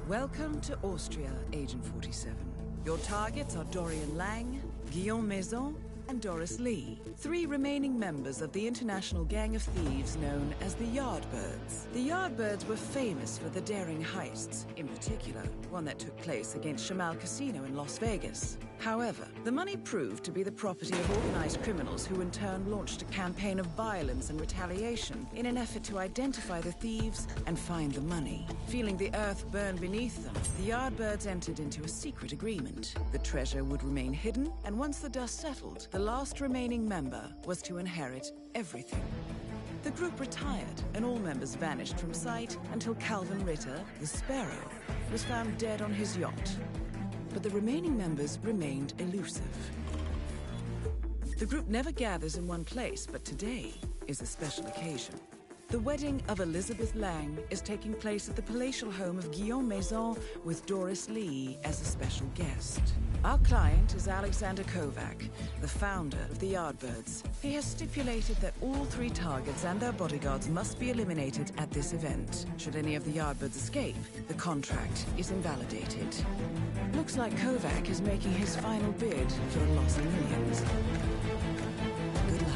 Welcome to Austria, Agent 47. Your targets are Dorian Lang, Guillaume Maison, and Doris Lee, 3 remaining members of the international gang of thieves known as the Yardbirds. The Yardbirds were famous for the daring heists, in particular, one that took place against Shamal Casino in Las Vegas. However, the money proved to be the property of organized criminals who in turn launched a campaign of violence and retaliation in an effort to identify the thieves and find the money. Feeling the earth burn beneath them, the Yardbirds entered into a secret agreement. The treasure would remain hidden, and once the dust settled, the last remaining member was to inherit everything. The group retired, and all members vanished from sight until Calvin Ritter, the Sparrow, was found dead on his yacht. But the remaining members remained elusive. The group never gathers in one place, but today is a special occasion. The wedding of Elizabeth Lang is taking place at the palatial home of Guillaume Maison with Doris Lee as a special guest. Our client is Alexander Kovac, the founder of the Yardbirds. He has stipulated that all 3 targets and their bodyguards must be eliminated at this event. Should any of the Yardbirds escape, the contract is invalidated. Looks like Kovac is making his final bid for the lost millions. Good luck.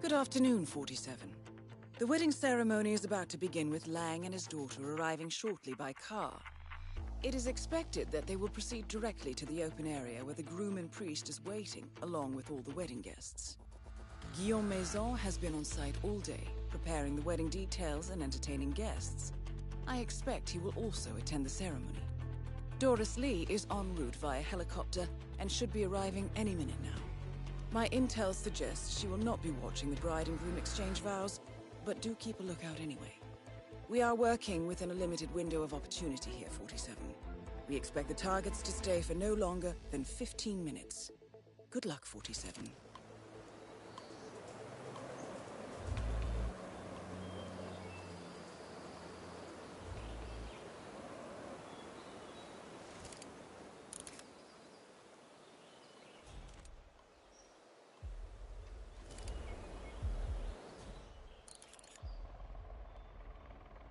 Good afternoon, 47. The wedding ceremony is about to begin with Lang and his daughter arriving shortly by car. It is expected that they will proceed directly to the open area where the groom and priest is waiting, along with all the wedding guests. Guillaume Maison has been on site all day, preparing the wedding details and entertaining guests. I expect he will also attend the ceremony. Doris Lee is en route via helicopter and should be arriving any minute now. My intel suggests she will not be watching the bride and groom exchange vows, but do keep a lookout anyway. We are working within a limited window of opportunity here, 47. We expect the targets to stay for no longer than 15 minutes. Good luck, 47.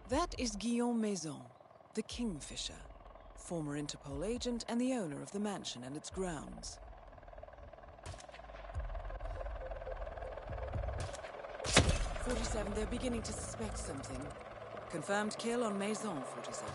That is Guillaume Maison, the Kingfisher, former Interpol agent and the owner of the mansion and its grounds. 47, they're beginning to suspect something. Confirmed kill on Maison, 47.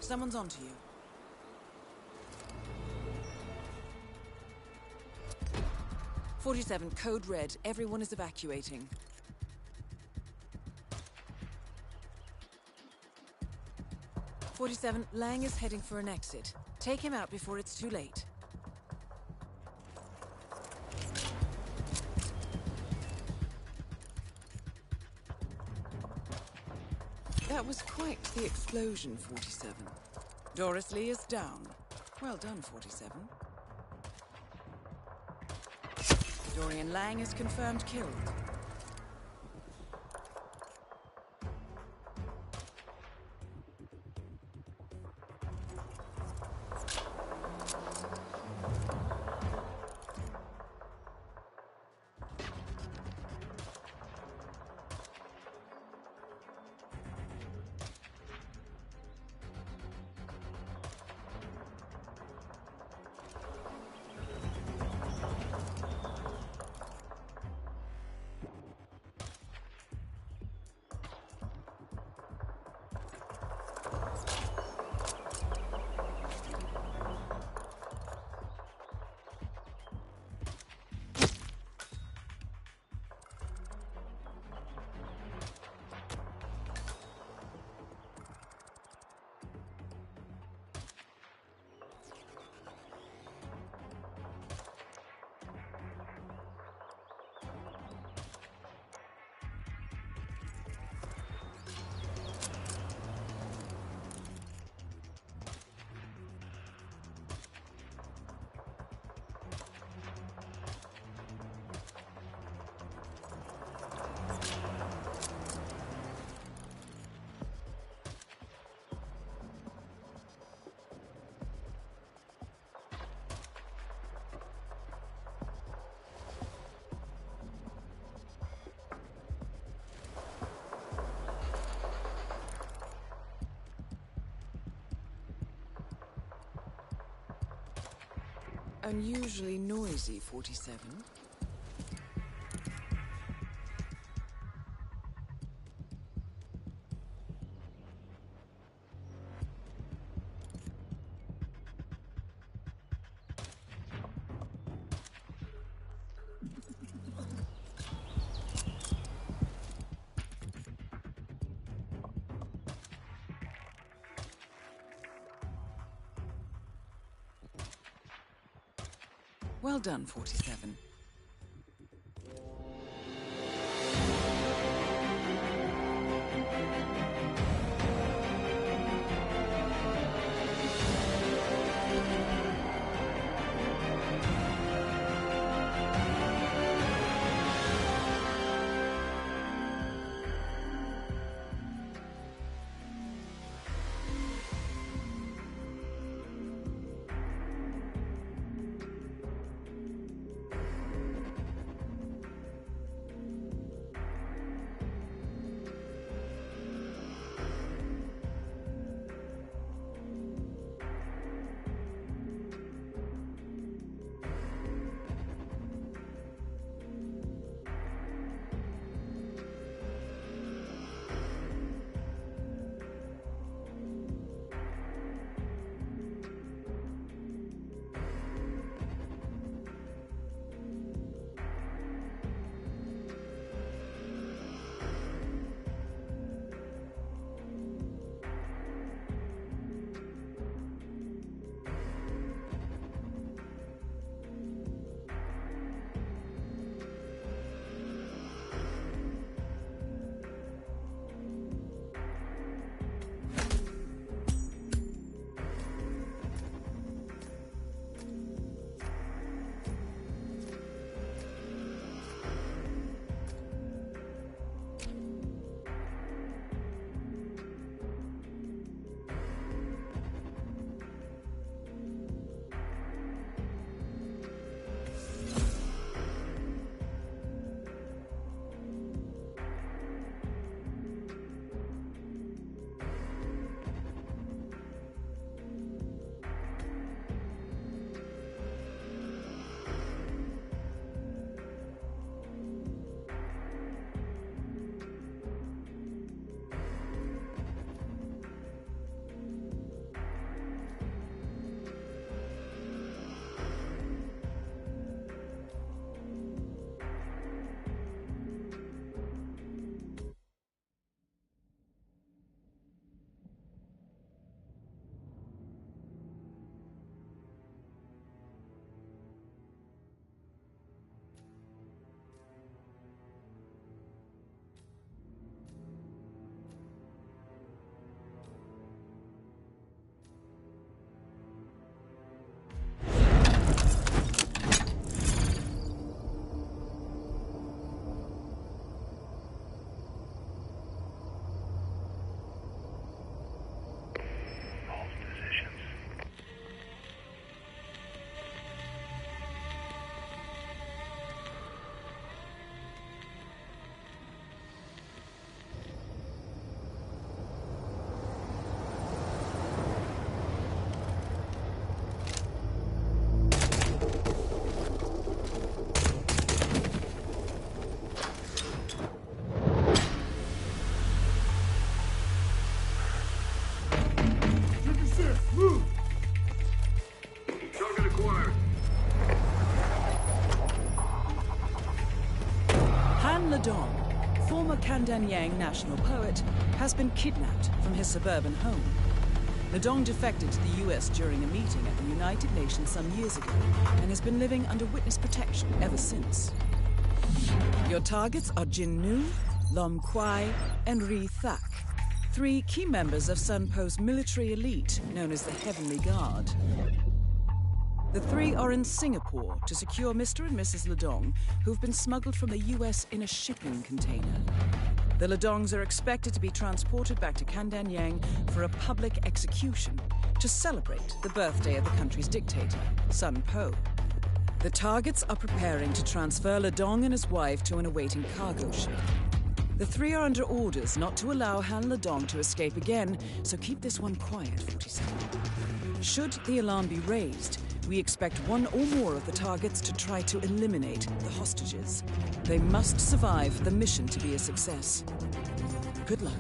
Someone's onto you. 47, code red. Everyone is evacuating. 47, Lang is heading for an exit. Take him out before it's too late. That was quite the explosion, 47. Doris Lee is down. Well done, 47. Dorian Lang is confirmed killed. Unusually noisy, 47. Well done, 47. former Kandanyang national poet, has been kidnapped from his suburban home. Ledong defected to the US during a meeting at the United Nations some years ago and has been living under witness protection ever since. Your targets are Jin Nu, Lom Kwai, and Ri Thak, three key members of Sun Po's military elite known as the Heavenly Guard. The three are in Singapore to secure Mr. and Mrs. Ledong, who've been smuggled from the US in a shipping container. The Ledongs are expected to be transported back to Kandanyang for a public execution to celebrate the birthday of the country's dictator, Sun Po. The targets are preparing to transfer Ledong and his wife to an awaiting cargo ship. The three are under orders not to allow Han Ledong to escape again, so keep this one quiet, 47. Should the alarm be raised, we expect one or more of the targets to try to eliminate the hostages. They must survive for the mission to be a success. Good luck.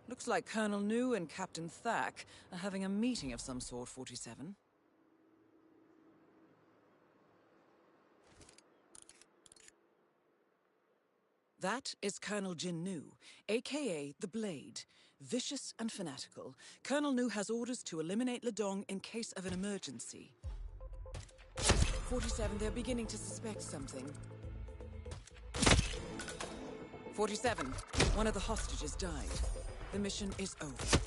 Looks like Colonel New and Captain Thack are having a meeting of some sort, 47. That is Colonel Jin Nu, aka the Blade. Vicious and fanatical, Colonel Nu has orders to eliminate Ledong in case of an emergency. 47, they're beginning to suspect something. 47, one of the hostages died. The mission is over.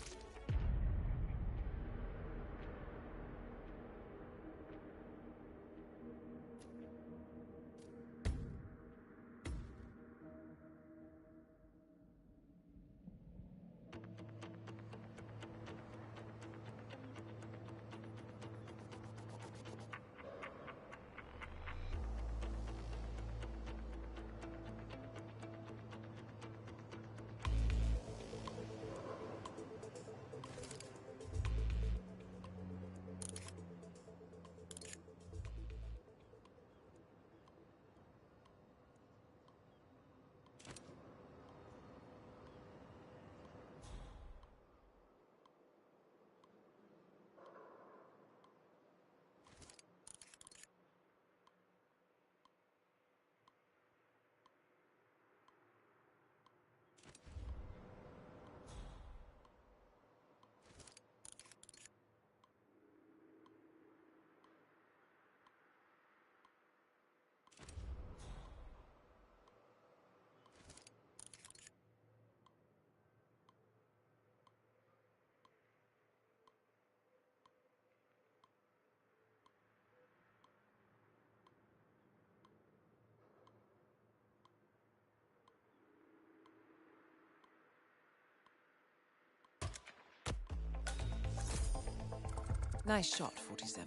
Nice shot, 47.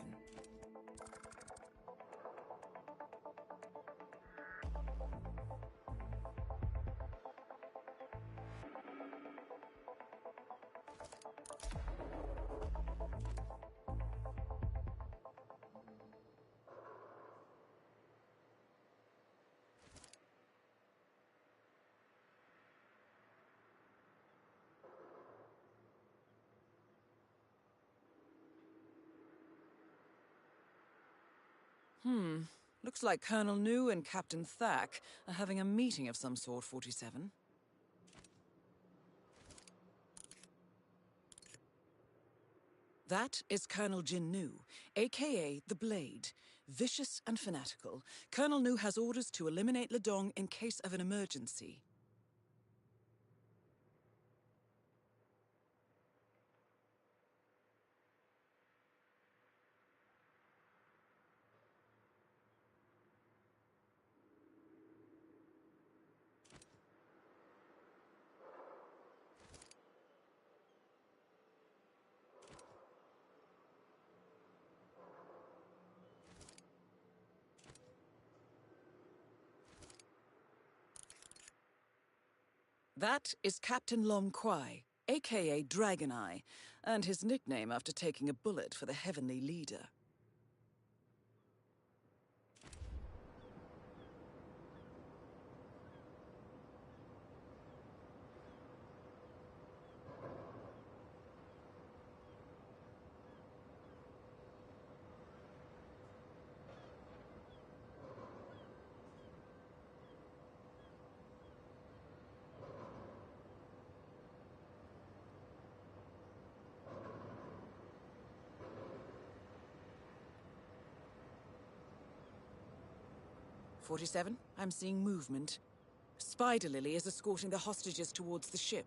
Looks like Colonel New and Captain Thack are having a meeting of some sort, 47. That is Colonel Jin Nu, aka the Blade. Vicious and fanatical, Colonel Nu has orders to eliminate Ledong in case of an emergency. That is Captain Lom Kwai, aka Dragon Eye, and his nickname after taking a bullet for the Heavenly Leader. "47, I'm seeing movement. Spider Lily is escorting the hostages towards the ship.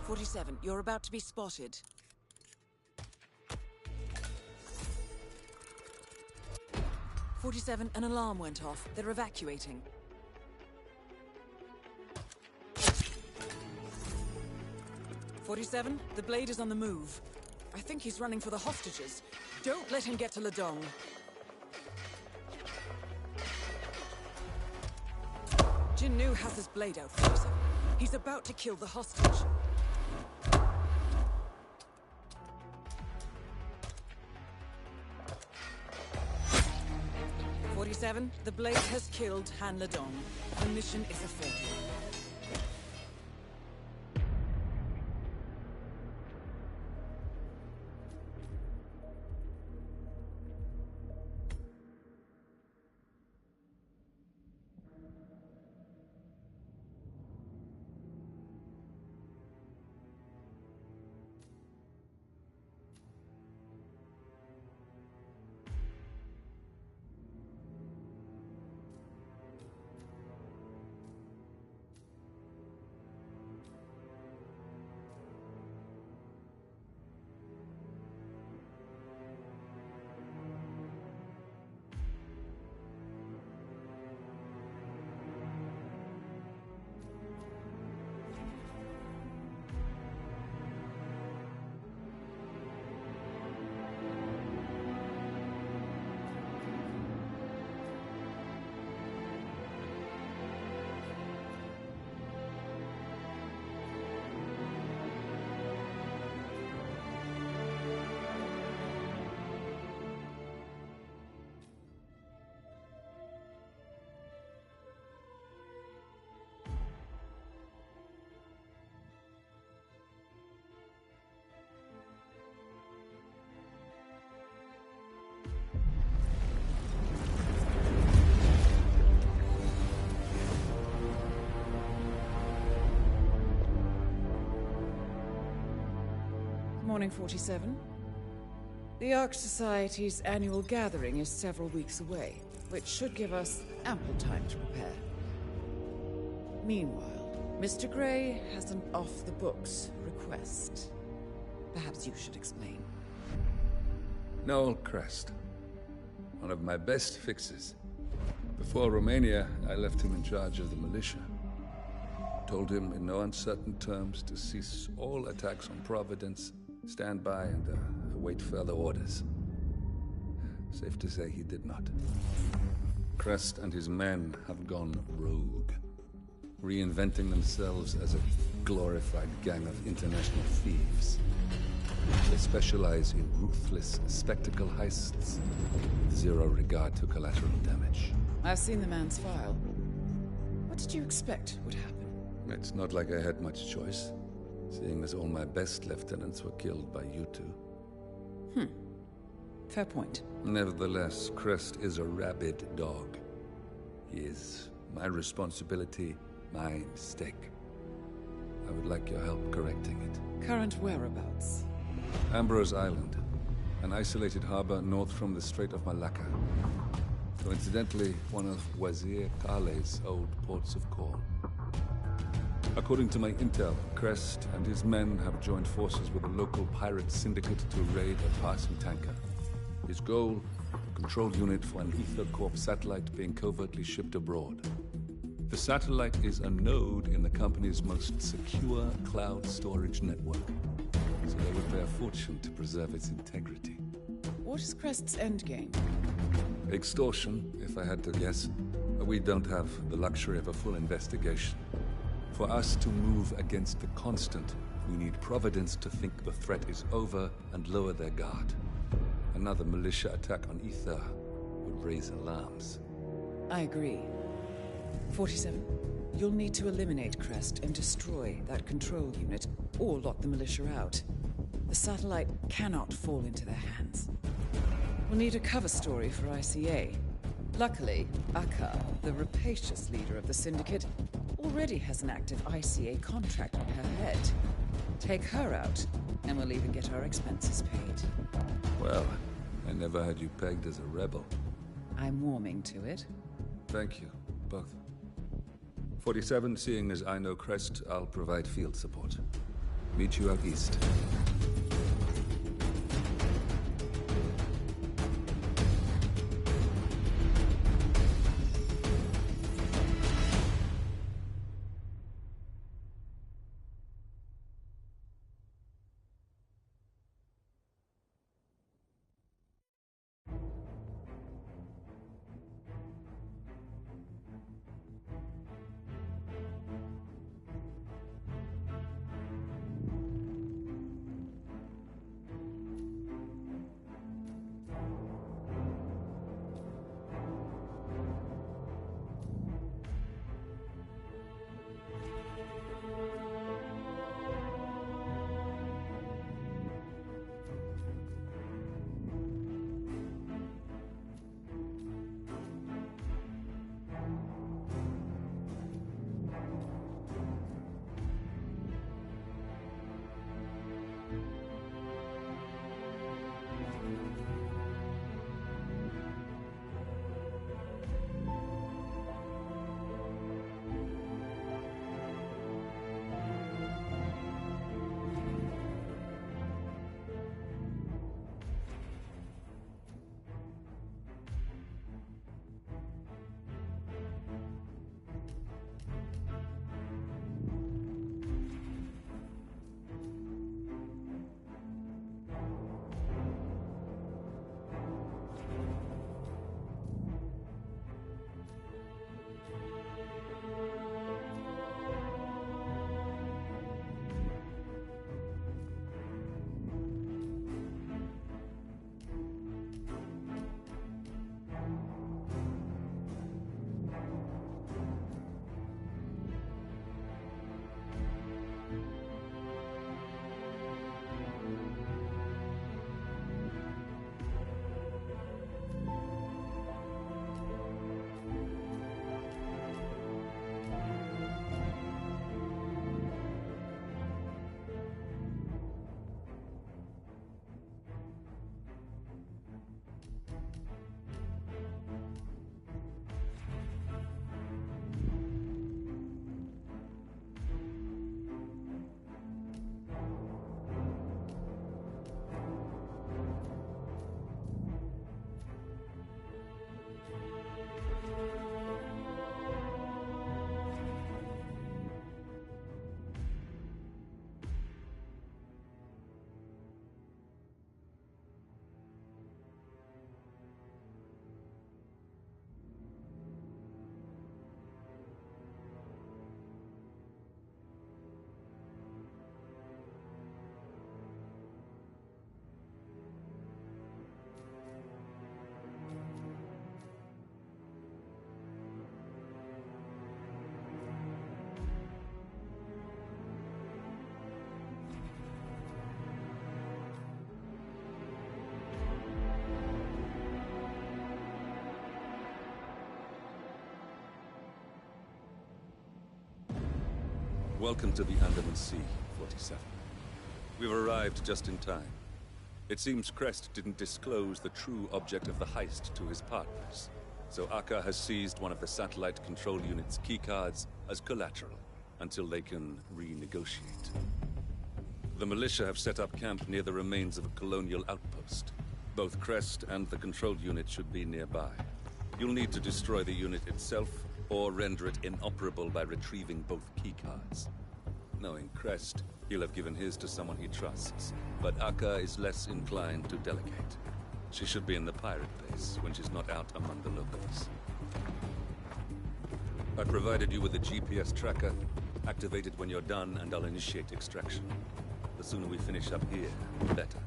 47, you're about to be spotted. "47, an alarm went off. They're evacuating. "47, the Blade is on the move. I think he's running for the hostages. Don't let him get to Ledong. Jinnu has his blade out, 47. He's about to kill the hostage. The Blade has killed Han Ledong. The mission is a failure. Morning, 47. The Ark Society's annual gathering is several weeks away, which should give us ample time to prepare. Meanwhile, Mr. Gray has an off-the-books request. Perhaps you should explain. Noel Crest. One of my best fixes. Before Romania, I left him in charge of the militia. Told him in no uncertain terms to cease all attacks on Providence, stand by, and await further orders. Safe to say he did not. Crest and his men have gone rogue, reinventing themselves as a glorified gang of international thieves. They specialize in ruthless spectacle heists with zero regard to collateral damage. I've seen the man's file. What did you expect would happen? It's not like I had much choice, seeing as all my best lieutenants were killed by you two. Fair point. Nevertheless, Crest is a rabid dog. He is my responsibility, my mistake. I would like your help correcting it. Current whereabouts? Ambrose Island, an isolated harbor north from the Strait of Malacca. Coincidentally, one of Wazir Kale's old ports of call. According to my intel, Crest and his men have joined forces with a local pirate syndicate to raid a passing tanker. His goal, a control unit for an Ether Corp satellite being covertly shipped abroad. The satellite is a node in the company's most secure cloud storage network, so they would pay a fortune to preserve its integrity. What is Crest's endgame? Extortion, if I had to guess. We don't have the luxury of a full investigation. For us to move against the constant, we need Providence to think the threat is over and lower their guard. Another militia attack on Ether would raise alarms. I agree. 47. You'll need to eliminate Crest and destroy that control unit, or lock the militia out. The satellite cannot fall into their hands. We'll need a cover story for ICA. Luckily, Akka, the rapacious leader of the syndicate, already has an active ICA contract on her head. Take her out, and we'll even get our expenses paid. Well, I never had you pegged as a rebel. I'm warming to it. Thank you, both. 47, seeing as I know Crest, I'll provide field support. Meet you out east. Welcome to the Andaman Sea, 47. We've arrived just in time. It seems Crest didn't disclose the true object of the heist to his partners, so Akka has seized one of the satellite control unit's keycards as collateral until they can renegotiate. The militia have set up camp near the remains of a colonial outpost. Both Crest and the control unit should be nearby. You'll need to destroy the unit itself or render it inoperable by retrieving both keycards. Knowing Crest, he'll have given his to someone he trusts, but Akka is less inclined to delegate. She should be in the pirate base when she's not out among the locals. I provided you with a GPS tracker. Activate it when you're done and I'll initiate extraction. The sooner we finish up here, the better.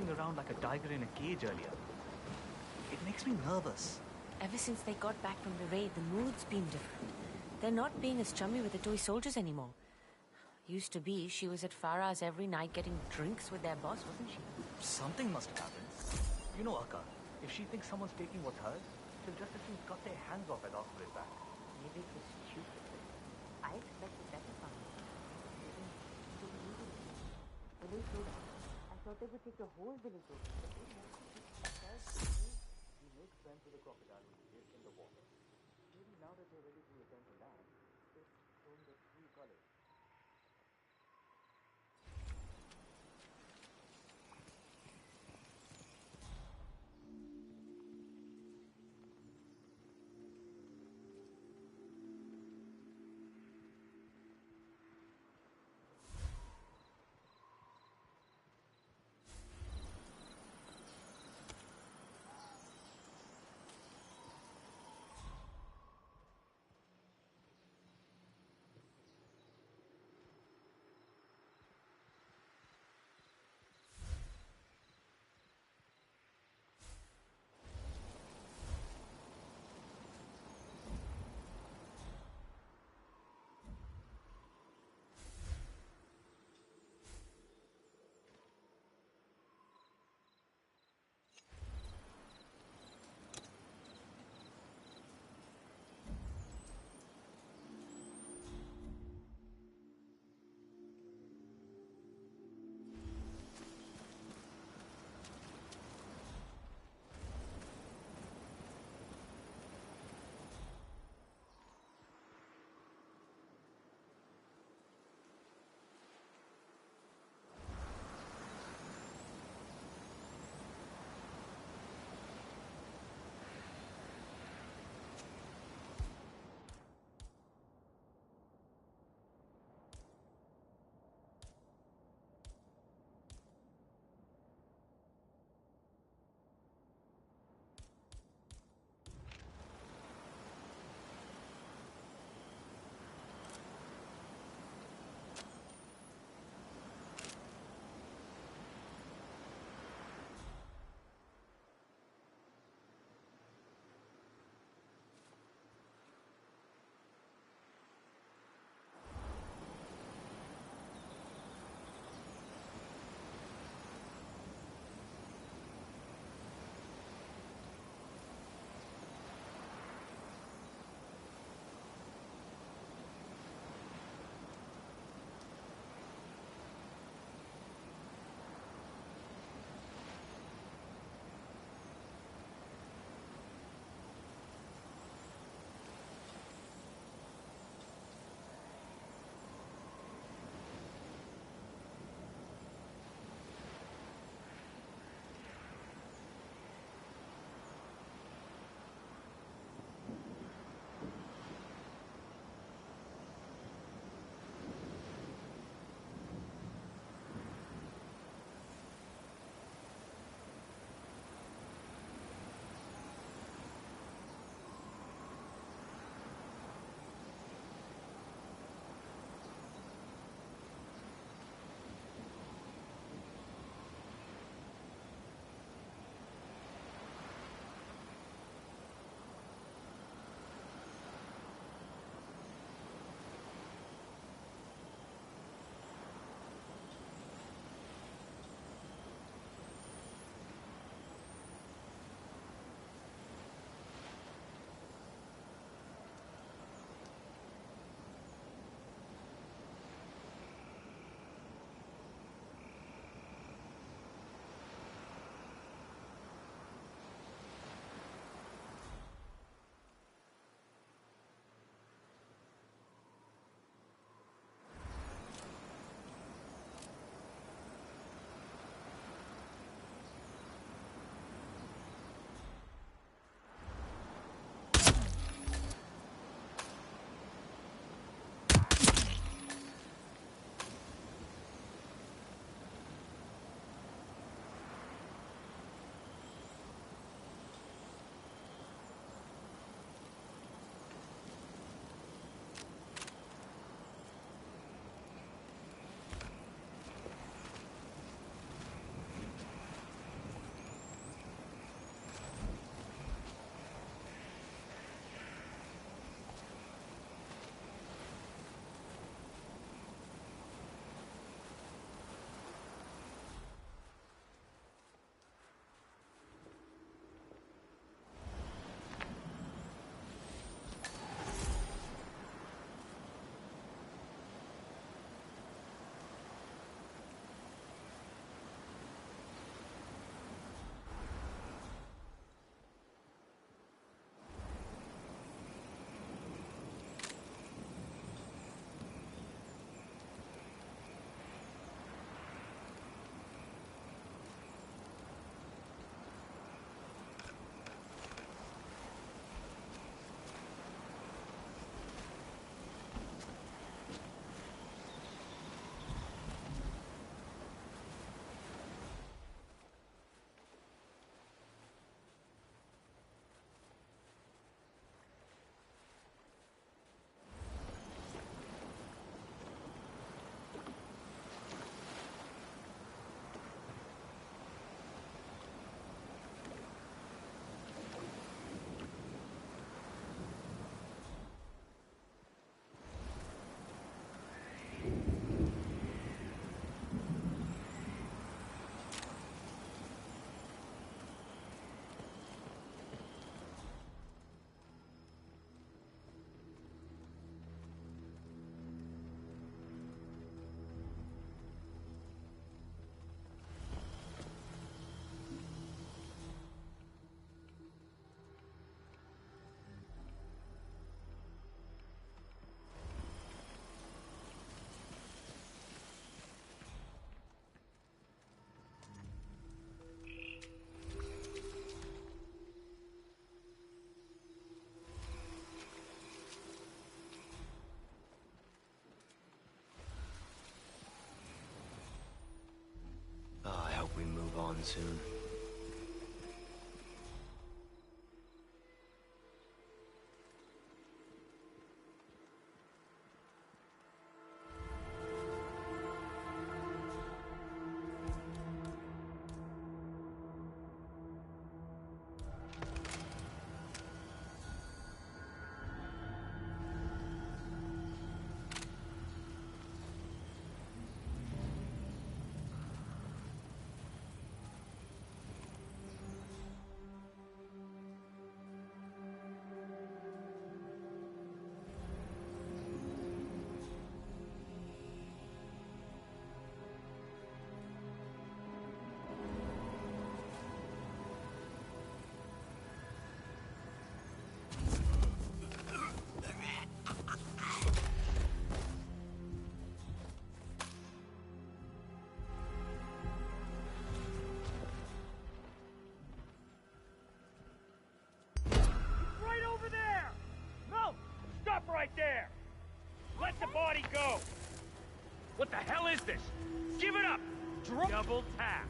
pacing around like a tiger in a cage earlier. It makes me nervous. Ever since they got back from the raid, the mood's been different. They're not being as chummy with the toy soldiers anymore. Used to be, she was at Farah's every night getting drinks with their boss, wasn't she? Something must have happened. You know, Akka, if she thinks someone's taking what's hers, she'll just as soon cut their hands off and ask for it back. Maybe it was stupid. I expected better from her. Village road. I thought they would take the whole village over. But they won't. He makes friends with the crocodile when he lives in the water. Maybe now that they're ready to return to land, they're showing their true colors. one soon. Right there! Let the body go! What the hell is this? Give it up! Double tap!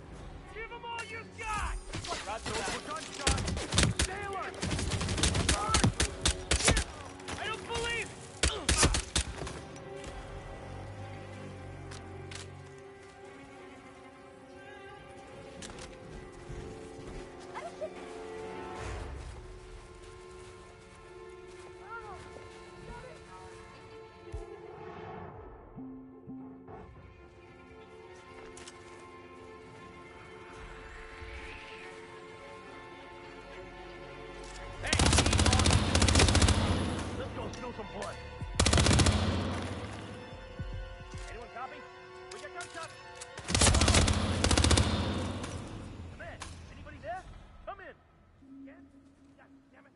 Give them all you got! Gunshot! Sailor! I don't believe it! Some blood. Anyone copy? We got gunshots. Come in. Anybody there? Come in. Again? God damn it.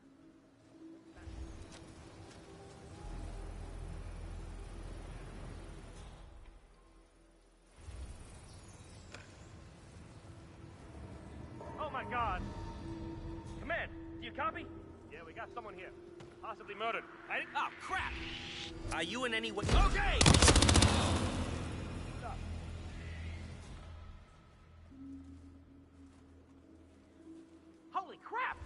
Oh my God. Command, do you copy? Yeah, we got someone here. Possibly murdered. Oh, crap! Are you in any way... Okay! Holy crap!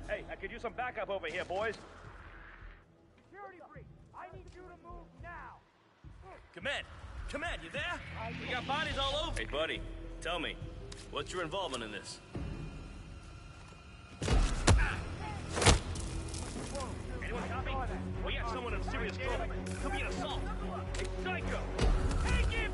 Hey, I could use some backup over here, boys. Security breach! I need you to move now! Command! Command, you there? We got bodies all over! Hey, buddy, tell me, what's your involvement in this? Anyone copy? We got someone in serious trouble. Could be an assault. Hey, psycho! Take him!